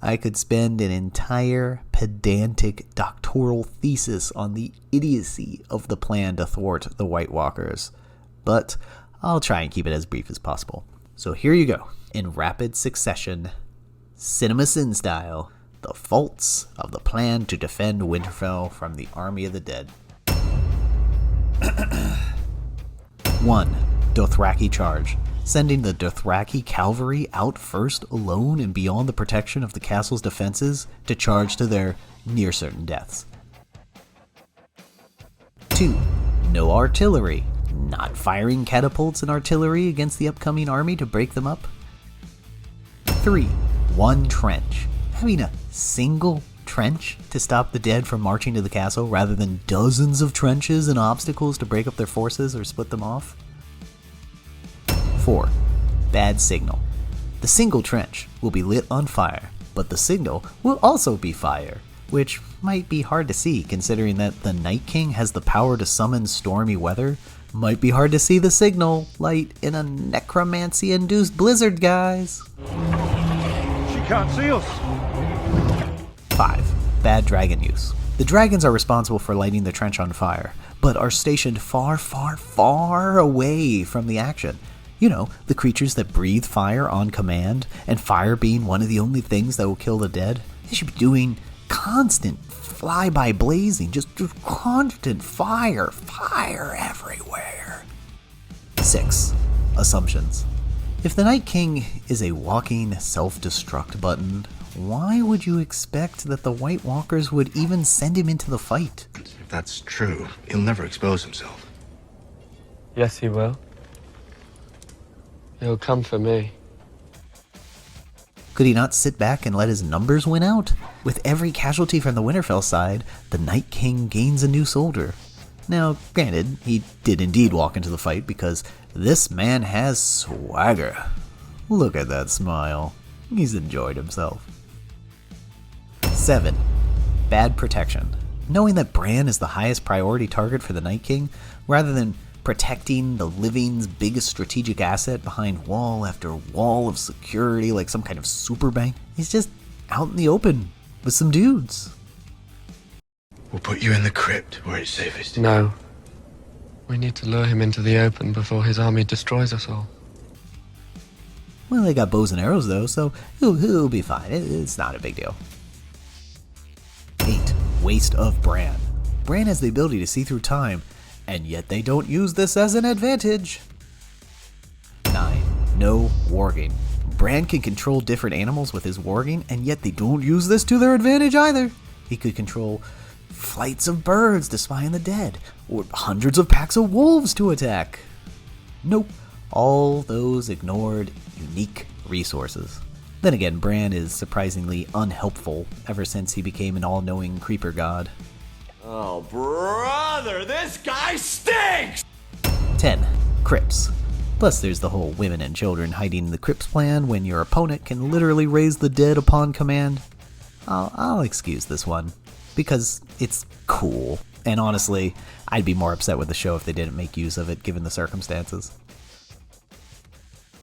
I could spend an entire pedantic doctoral thesis on the idiocy of the plan to thwart the White Walkers, but I'll try and keep it as brief as possible. So here you go, in rapid succession, CinemaSin style, the faults of the plan to defend Winterfell from the army of the dead. 1. Dothraki charge. Sending the Dothraki cavalry out first alone and beyond the protection of the castle's defenses to charge to their near-certain deaths. 2. No artillery. Not firing catapults and artillery against the upcoming army to break them up. 3. One trench. Having a single trench to stop the dead from marching to the castle rather than dozens of trenches and obstacles to break up their forces or split them off. 4. Bad signal. The single trench will be lit on fire, but the signal will also be fire, which might be hard to see considering that the Night King has the power to summon stormy weather. Might be hard to see the signal light in a necromancy-induced blizzard, guys. She can't see us. 5. Bad dragon use. The dragons are responsible for lighting the trench on fire, but are stationed far, far, far away from the action. You know, the creatures that breathe fire on command, and fire being one of the only things that will kill the dead. They should be doing constant fly-by blazing, just constant fire everywhere. 6. Assumptions. If the Night King is a walking self-destruct button, why would you expect that the White Walkers would even send him into the fight? If that's true, he'll never expose himself. Yes, he will. He'll come for me. Could he not sit back and let his numbers win out? With every casualty from the Winterfell side, the Night King gains a new soldier. Now, granted, he did indeed walk into the fight because this man has swagger. Look at that smile. He's enjoyed himself. 7. Bad protection. Knowing that Bran is the highest priority target for the Night King, rather than protecting the living's biggest strategic asset behind wall after wall of security like some kind of super bank, he's just out in the open with some dudes. We'll put you in the crypt where it's safest. No. We need to lure him into the open before his army destroys us all. Well, they got bows and arrows though, so he'll be fine. It's not a big deal. 8. Waste of Bran. Bran has the ability to see through time, and yet they don't use this as an advantage. 9. No warging. Bran can control different animals with his warging, and yet they don't use this to their advantage either. He could control flights of birds to spy on the dead, or hundreds of packs of wolves to attack. Nope. All those ignored unique resources. Then again, Bran is surprisingly unhelpful ever since he became an all-knowing creeper god. Oh, brother, this guy stinks! 10. Crypts. Plus there's the whole women and children hiding in the crypts plan when your opponent can literally raise the dead upon command. I'll excuse this one, because it's cool, and honestly, I'd be more upset with the show if they didn't make use of it given the circumstances.